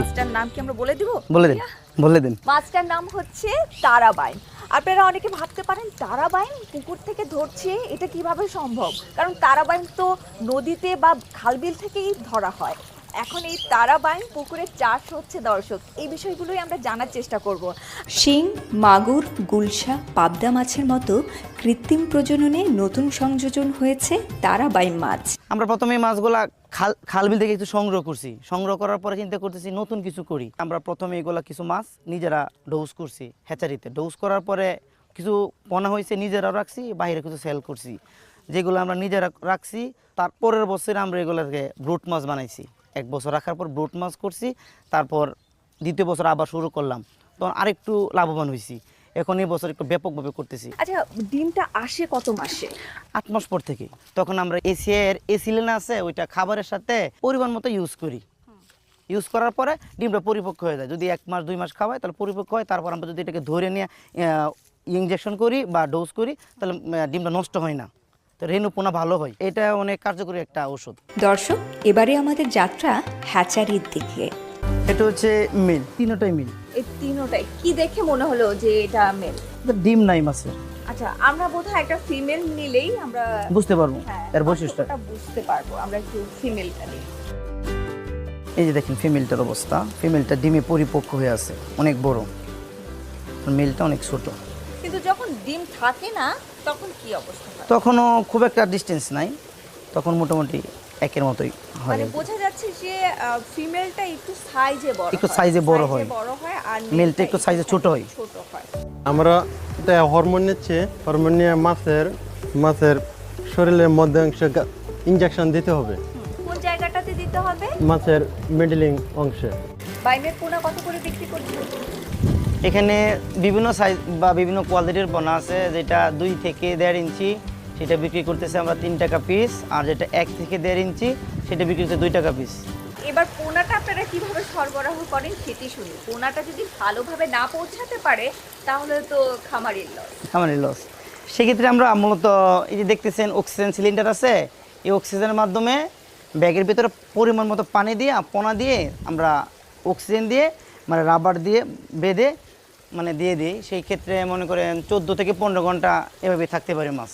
মাছটার নাম কি আমরা বলে দিব? বলে দিন। মাছটার নাম হচ্ছে তারাবাইন। আপনারা অনেকে ভাবতে পারেন তারাবাইন পুকুর থেকে ধরছে, এটা কিভাবে সম্ভব? কারণ তারাবাইন তো নদীতে বা খালবিল থেকেই ধরা হয়। এখন এই তারাবাইন পুকুরে চাষ হচ্ছে দর্শক, এই বিষয়গুলোই আমরা জানার চেষ্টা করব। শিং, মাগুর, গুলশা, পাবদা মাছের মতো কৃত্রিম প্রজননে নতুন সংযোজন হয়েছে তারাবাইন মাছ। আমরা প্রথমে মাছগুলা খালবিল থেকে একটু সংগ্রহ করছি। সংগ্রহ করার পরে চিন্তা করতেছি নতুন কিছু করি। আমরা প্রথমে এগুলা কিছু মাছ নিজেরা ডোজ করছি হ্যাচারিতে। ডোজ করার পরে কিছু পোনা হয়েছে নিজেরা রাখছি, বাইরে কিছু সেল করছি। যেগুলো আমরা নিজেরা রাখছি তার পরের বছরে আমরা এগুলোকে ব্রুট মাছ বানাইছি। 1 বছর রাখার পর ব্রুট মাছ করছি, তারপর দ্বিতীয় বছর আবার শুরু করলাম, তখন আরেকটু লাভবান হয়েছি। এখন এই বছর একটু ব্যাপকভাবে করতেছি। আচ্ছা, ডিমটা আসে কত মাসে? 8 মাস পর থেকে। তখন আমরা এসিএর এসিলেন আছে ওইটা খাবারের সাথে পরিমাণ মতো ইউজ করি। ইউজ করার পরে ডিমটা পরিপক্ক হয়ে যায়। যদি 1 মাস 2 মাস খাওয়াই তাহলে পরিপক্ক হয়। তারপর আমরা যদি এটাকে ধরে নিয়ে ইনজেকশন করি বা ডোজ করি তাহলে ডিমটা নষ্ট হয় না, তো রেণুপোনা ভালো হয়। এটা অনেক কার্যকরী একটা ওষুধ। দর্শক, এবারে আমাদের যাত্রা হ্যাচারির দিকে। এটা হচ্ছে মিল, তিনটাই মিল। এই তিনটাই কি দেখে মনে হলো যে এটা মেল? ডিম নাই মাছের। আচ্ছা, আমরা বোধহয় একটা ফিমেল নিলেই আমরা বুঝতে পারবো হ্যাঁ, এর বৈশিষ্ট্য বুঝতে পারবো। আমরা একটু ফিমেলটা নিই। এই যে দেখেন ফিমেলটার অবস্থা। ফিমেলটা ডিমে পরিপক্ক হয়ে আছে, অনেক বড়। মেলটা অনেক ছোট। কিন্তু যখন ডিম থাকে না তখন কি অবস্থা হয়? তখনও খুব একটা ডিস্টেন্স নাই, তখন মোটামুটি একের মতোই হয়। মানে বোঝা যাচ্ছে যে ফিমেলটা একটু সাইজে বড় হয়, একটু সাইজে বড় হয়, আর মেলটা একটু সাইজে ছোট হয়। আমরা এটা হরমোন নিচ্ছি। হরমোন নিয়ে মাছের শরীরের মধ্যে অংশে ইনজেকশন দিতে হবে। কোন জায়গাটাতে দিতে হবে? মাছের মিডলিং অংশে। বাইমের পোনা কত করে বিক্রি করছে? এখানে বিভিন্ন সাইজ বা বিভিন্ন কোয়ালিটির পোনা আছে। যেটা 2 থেকে 1.5 ইঞ্চি সেটা বিক্রি করতেছে আমরা 3 টাকা পিস, আর যেটা 1 থেকে 1.5 ইঞ্চি সেটা বিক্রি করতে 2 টাকা পিস। এবার পোনাটা আপনারা কিভাবে সরবরাহ করেন সেটি শুনি। পোনাটা যদি ভালোভাবে না পৌঁছাতে পারে তাহলে তো খামারের লস। সেক্ষেত্রে আমরা মূলত এই যে দেখতেছেন অক্সিজেন সিলিন্ডার আছে, এই অক্সিজেনের মাধ্যমে ব্যাগের ভিতরে পরিমাণ মতো পানি দিয়ে পোনা দিয়ে আমরা অক্সিজেন দিয়ে মানে রাবার দিয়ে বেঁধে মানে দিয়ে দিই। সেই ক্ষেত্রে মনে করেন 14 থেকে 15 ঘন্টা এভাবে থাকতে পারে মাছ।